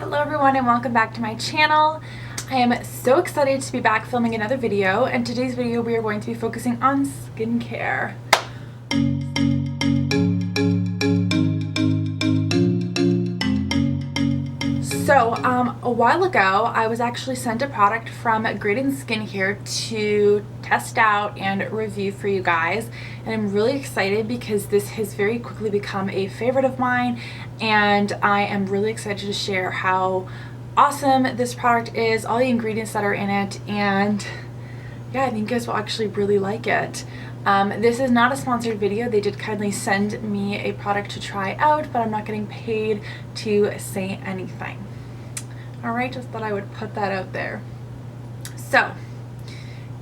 Hello everyone and welcome back to my channel. I am so excited to be back filming another video, and today's video we are going to be focusing on skincare. So a while ago I was actually sent a product from Graydon Skincare to test out and review for you guys, and I'm really excited because this has very quickly become a favorite of mine, and I am really excited to share how awesome this product is, all the ingredients that are in it, and yeah, I think you guys will actually really like it. This is not a sponsored video. They did kindly send me a product to try out, but I'm not getting paid to say anything. Alright, just thought I would put that out there. So,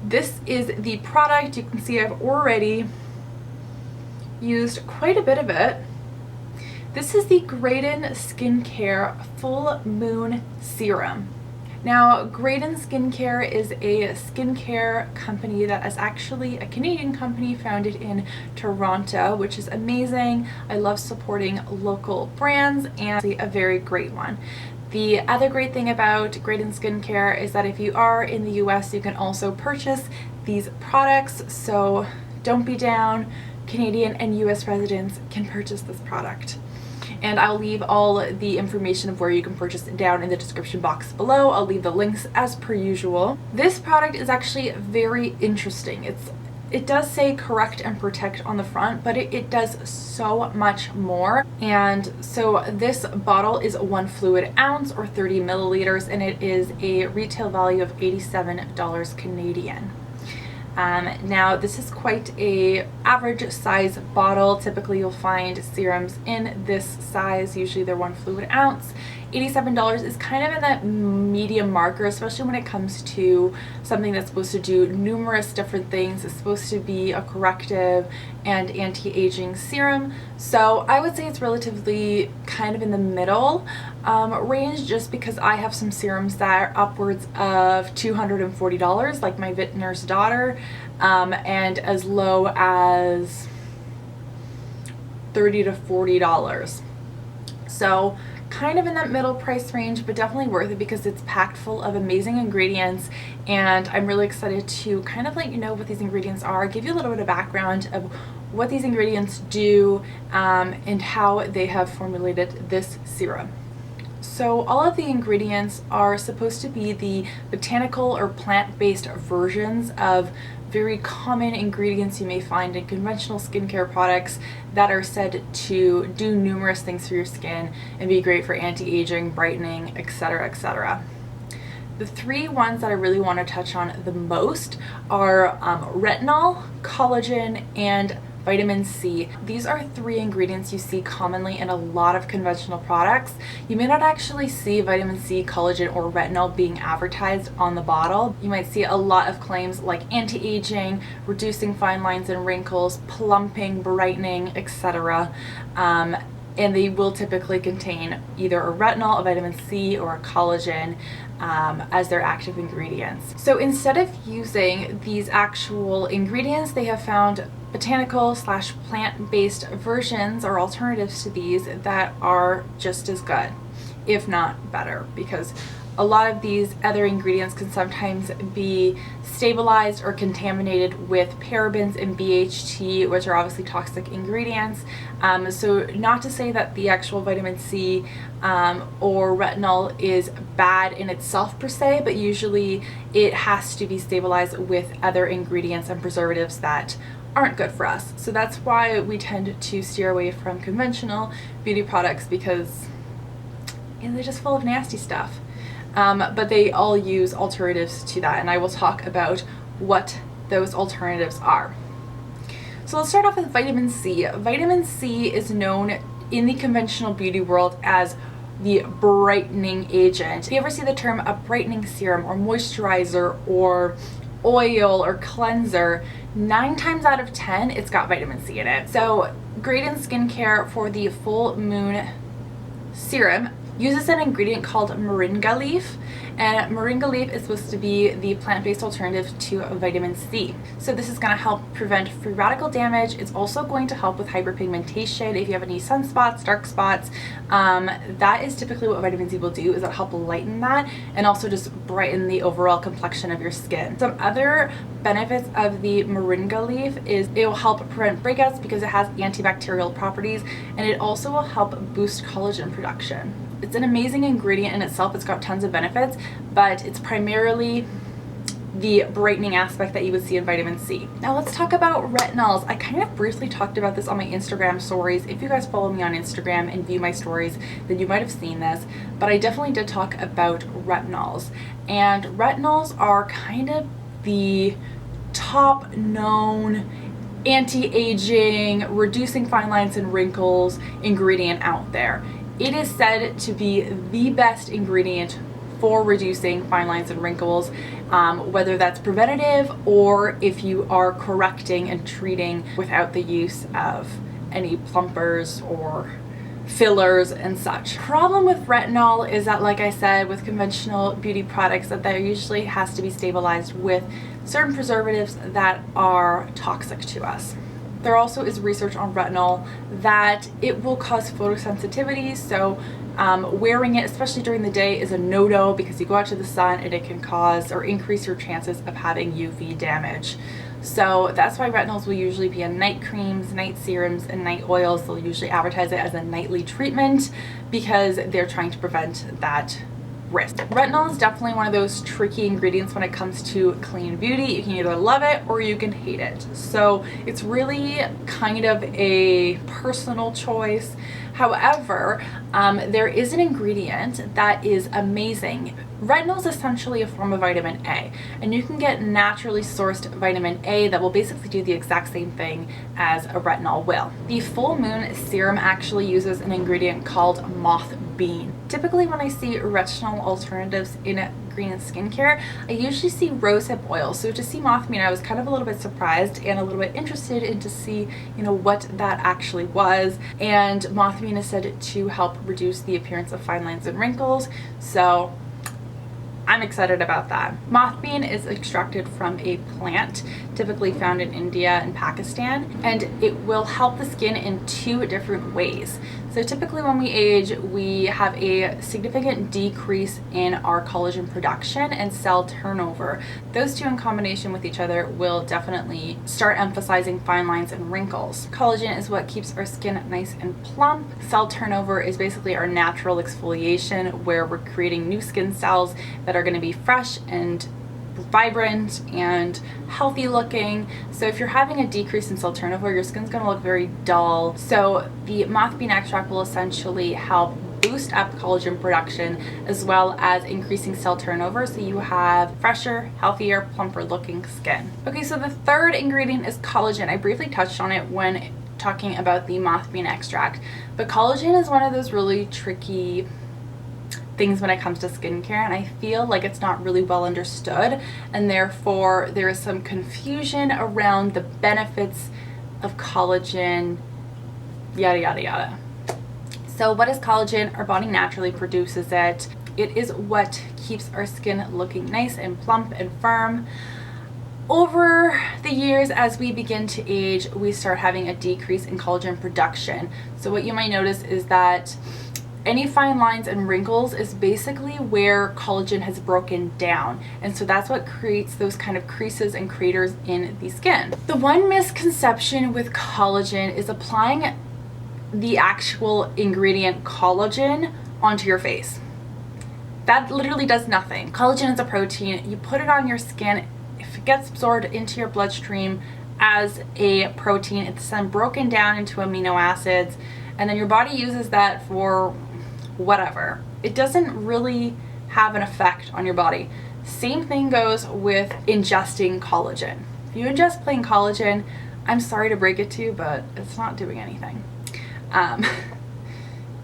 this is the product. You can see I've already used quite a bit of it. This is the Graydon Skincare Fullmoon Serum. Now, Graydon Skincare is a skincare company that is actually a Canadian company founded in Toronto, which is amazing. I love supporting local brands, and a very great one. The other great thing about Graydon Skincare is that if you are in the US, you can also purchase these products, so don't be down. Canadian and US residents can purchase this product. And I'll leave all the information of where you can purchase it down in the description box below. I'll leave the links as per usual. This product is actually very interesting. It does say correct and protect on the front, but it does so much more. And so this bottle is 1 fluid ounce or 30 milliliters, and it is a retail value of $87 Canadian. Now this is quite a average size bottle. Typically you'll find serums in this size. Usually they're 1 fluid ounce. $87 is kind of in that medium marker, especially when it comes to something that's supposed to do numerous different things. It's supposed to be a corrective and anti-aging serum. So I would say it's relatively kind of in the middle range, just because I have some serums that are upwards of $240, like my Vintner's Daughter, and as low as $30 to $40. So kind of in that middle price range, but definitely worth it because it's packed full of amazing ingredients, and I'm really excited to kind of let you know what these ingredients are, give you a little bit of background of what these ingredients do, and how they have formulated this serum. So all of the ingredients are supposed to be the botanical or plant-based versions of very common ingredients you may find in conventional skincare products that are said to do numerous things for your skin and be great for anti-aging, brightening, etc., etc. The three ones that I really want to touch on the most are retinol, collagen, and vitamin C. These are 3 ingredients you see commonly in a lot of conventional products. You may not actually see vitamin C, collagen, or retinol being advertised on the bottle. You might see a lot of claims like anti-aging, reducing fine lines and wrinkles, plumping, brightening, etc. And they will typically contain either a retinol, a vitamin C, or a collagen as their active ingredients. So instead of using these actual ingredients, they have found botanical / plant-based versions or alternatives to these that are just as good, if not better, because a lot of these other ingredients can sometimes be stabilized or contaminated with parabens and BHT, which are obviously toxic ingredients. So not to say that the actual vitamin C or retinol is bad in itself per se, but usually it has to be stabilized with other ingredients and preservatives that aren't good for us. So that's why we tend to steer away from conventional beauty products, because they're just full of nasty stuff. But they all use alternatives to that, and I will talk about what those alternatives are. So let's start off with vitamin C. Vitamin C is known in the conventional beauty world as the brightening agent. If you ever see the term a brightening serum or moisturizer or oil or cleanser, 9 times out of 10 it's got vitamin C in it. So Graydon Skincare, for the Fullmoon Serum, uses an ingredient called Moringa Leaf, and Moringa Leaf is supposed to be the plant-based alternative to vitamin C. So this is going to help prevent free radical damage. It's also going to help with hyperpigmentation. If you have any sunspots, dark spots, that is typically what vitamin C will do, is it'll help lighten that and also just brighten the overall complexion of your skin. Some other benefits of the Moringa leaf is it will help prevent breakouts because it has antibacterial properties, and it also will help boost collagen production. It's an amazing ingredient in itself. It's got tons of benefits, but it's primarily the brightening aspect that you would see in vitamin C. Now let's talk about retinols. I kind of briefly talked about this on my Instagram stories. If you guys follow me on Instagram and view my stories, then you might have seen this, but I definitely did talk about retinols. And retinols are kind of the top known anti-aging, reducing fine lines and wrinkles ingredient out there. It is said to be the best ingredient for reducing fine lines and wrinkles, whether that's preventative or if you are correcting and treating without the use of any plumpers or fillers and such. Problem with retinol is that, like I said, with conventional beauty products, that there usually has to be stabilized with certain preservatives that are toxic to us. There also is research on retinol that it will cause photosensitivity, so wearing it, especially during the day, is a no-no because you go out to the sun and it can cause or increase your chances of having UV damage. So that's why retinols will usually be in night creams, night serums, and night oils. They'll usually advertise it as a nightly treatment because they're trying to prevent that risk. Retinol is definitely one of those tricky ingredients when it comes to clean beauty. You can either love it or you can hate it. So it's really kind of a personal choice. However, there is an ingredient that is amazing. Retinol is essentially a form of vitamin A, and you can get naturally sourced vitamin A that will basically do the exact same thing as a retinol will. The Fullmoon Serum actually uses an ingredient called Moth Bean. Typically when I see retinol alternatives in green skincare, I usually see rosehip oil. So to see Moth Bean, I was kind of a little bit surprised and a little bit interested in to see, what that actually was. And Moth Bean is said to help reduce the appearance of fine lines and wrinkles. So I'm excited about that. Moth bean is extracted from a plant typically found in India and Pakistan, and it will help the skin in two different ways. So typically when we age, we have a significant decrease in our collagen production and cell turnover. Those two in combination with each other will definitely start emphasizing fine lines and wrinkles. Collagen is what keeps our skin nice and plump. Cell turnover is basically our natural exfoliation, where we're creating new skin cells that are going to be fresh and vibrant and healthy looking. So if you're having a decrease in cell turnover, your skin's going to look very dull. So the Moth Bean Extract will essentially help boost up collagen production as well as increasing cell turnover, so you have fresher, healthier, plumper looking skin. Okay, so the third ingredient is collagen. I briefly touched on it when talking about the Moth Bean Extract, but collagen is one of those really tricky things when it comes to skincare, and I feel like it's not really well understood, and therefore there is some confusion around the benefits of collagen, yada yada yada. So what is collagen? Our body naturally produces it. It is what keeps our skin looking nice and plump and firm. Over the years, as we begin to age, we start having a decrease in collagen production. So what you might notice is that any fine lines and wrinkles is basically where collagen has broken down, and so that's what creates those kind of creases and craters in the skin. The one misconception with collagen is applying the actual ingredient collagen onto your face. That literally does nothing. Collagen is a protein. You put it on your skin. If it gets absorbed into your bloodstream as a protein, it's then broken down into amino acids, and then your body uses that for whatever. It doesn't really have an effect on your body. Same thing goes with ingesting collagen. If you ingest plain collagen, I'm sorry to break it to you, but it's not doing anything.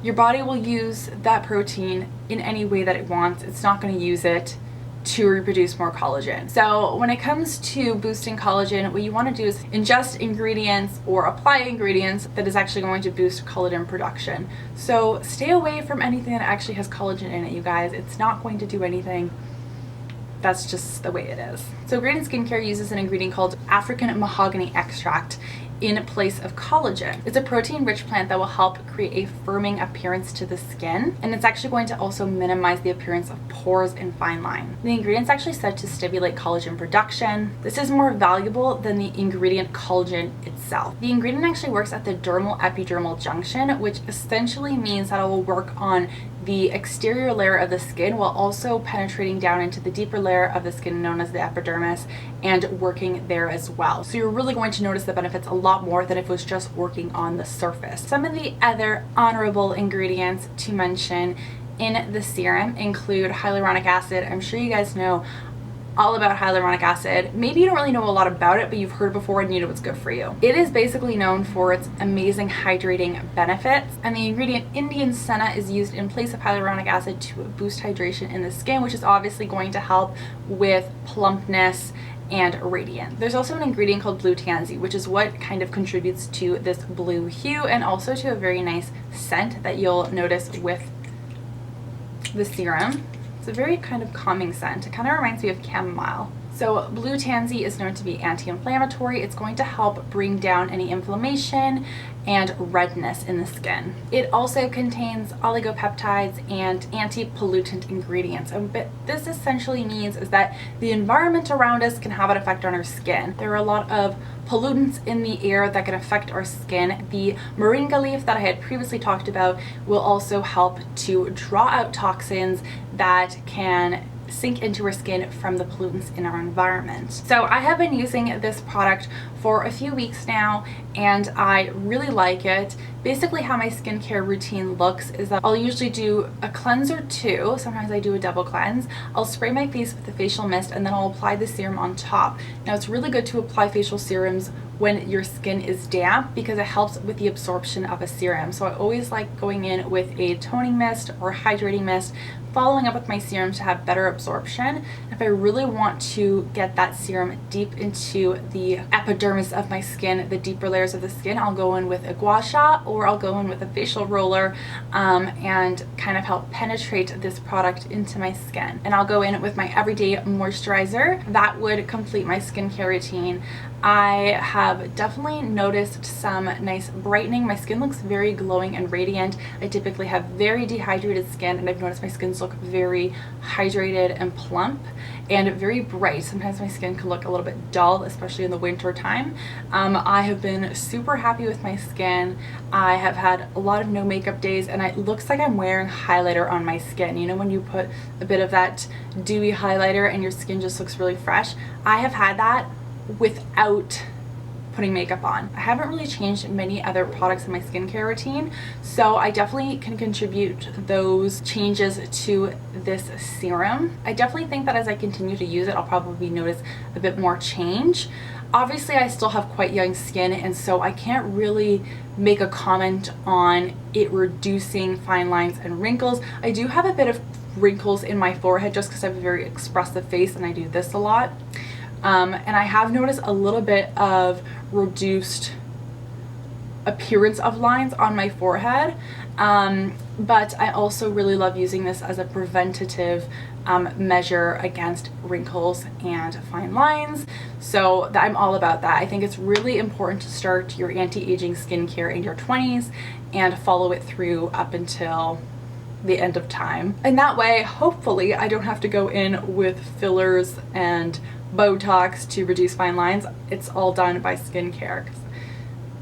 Your body will use that protein in any way that it wants. It's not going to use it to reproduce more collagen. So when it comes to boosting collagen, what you want to do is ingest ingredients or apply ingredients that is actually going to boost collagen production. So stay away from anything that actually has collagen in it, you guys. It's not going to do anything. That's just the way it is. So Graydon Skincare uses an ingredient called African Mahogany Extract in place of collagen. It's a protein-rich plant that will help create a firming appearance to the skin, and it's actually going to also minimize the appearance of pores and fine line. The ingredient's actually said to stimulate collagen production. This is more valuable than the ingredient collagen itself. The ingredient actually works at the dermal epidermal junction, which essentially means that it will work on the exterior layer of the skin while also penetrating down into the deeper layer of the skin known as the epidermis and working there as well. So you're really going to notice the benefits a lot more than if it was just working on the surface. Some of the other honorable ingredients to mention in the serum include hyaluronic acid. I'm sure you guys know all about hyaluronic acid. Maybe you don't really know a lot about it, but you've heard it before and you know it's good for you. It is basically known for its amazing hydrating benefits, and the ingredient Indian senna is used in place of hyaluronic acid to boost hydration in the skin, which is obviously going to help with plumpness and radiance. There's also an ingredient called blue tansy, which is what kind of contributes to this blue hue and also to a very nice scent that you'll notice with the serum. It's a very kind of calming scent. It kind of reminds me of chamomile. So blue tansy is known to be anti-inflammatory. It's going to help bring down any inflammation and redness in the skin. It also contains oligopeptides and anti-pollutant ingredients. And what this essentially means is that the environment around us can have an effect on our skin. There are a lot of pollutants in the air that can affect our skin. The moringa leaf that I had previously talked about will also help to draw out toxins that can sink into our skin from the pollutants in our environment. So I have been using this product for a few weeks now and I really like it. Basically how my skincare routine looks is that I'll usually do a cleanse or two. Sometimes I do a double cleanse. I'll spray my face with the facial mist and then I'll apply the serum on top. Now it's really good to apply facial serums when your skin is damp because it helps with the absorption of a serum. So I always like going in with a toning mist or hydrating mist, following up with my serum to have better absorption. If I really want to get that serum deep into the epidermis of my skin, the deeper layers of the skin, I'll go in with a gua sha or I'll go in with a facial roller and kind of help penetrate this product into my skin. And I'll go in with my everyday moisturizer. That would complete my skincare routine. I have definitely noticed some nice brightening. My skin looks very glowing and radiant. I typically have very dehydrated skin and I've noticed my skin look very hydrated and plump and very bright. Sometimes my skin can look a little bit dull, especially in the winter time. I have been super happy with my skin. I have had a lot of no makeup days and it looks like I'm wearing highlighter on my skin. You know when you put a bit of that dewy highlighter and your skin just looks really fresh? I have had that without putting makeup on. I haven't really changed many other products in my skincare routine, so I definitely can contribute those changes to this serum. I definitely think that as I continue to use it, I'll probably notice a bit more change. Obviously, I still have quite young skin, and so I can't really make a comment on it reducing fine lines and wrinkles. I do have a bit of wrinkles in my forehead just because I have a very expressive face and I do this a lot. And I have noticed a little bit of reduced appearance of lines on my forehead, but I also really love using this as a preventative measure against wrinkles and fine lines. So I'm all about that. I think it's really important to start your anti-aging skincare in your 20s and follow it through up until the end of time. And that way, hopefully, I don't have to go in with fillers and Botox to reduce fine lines. It's all done by skincare because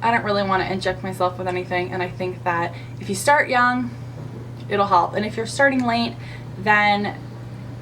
I don't really want to inject myself with anything, and I think that if you start young, it'll help. And if you're starting late, then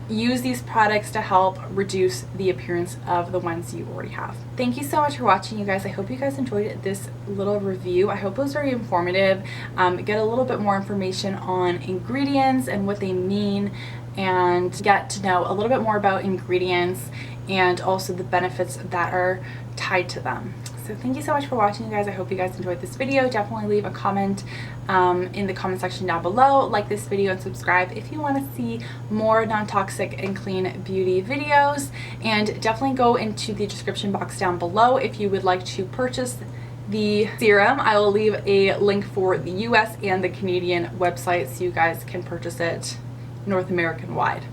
use these products to help reduce the appearance of the ones you already have. Thank you so much for watching, you guys. I hope you guys enjoyed this little review. I hope it was very informative. Get a little bit more information on ingredients and what they mean, and get to know a little bit more about ingredients and also the benefits that are tied to them. So So thank you so much for watching, you guys. I hope you guys enjoyed this video. Definitely leave a comment in the comment section down below. Like this video and subscribe if you want to see more non-toxic and clean beauty videos. And definitely go into the description box down below if you would like to purchase the serum. I will leave a link for the US and the Canadian website so you guys can purchase it North American wide.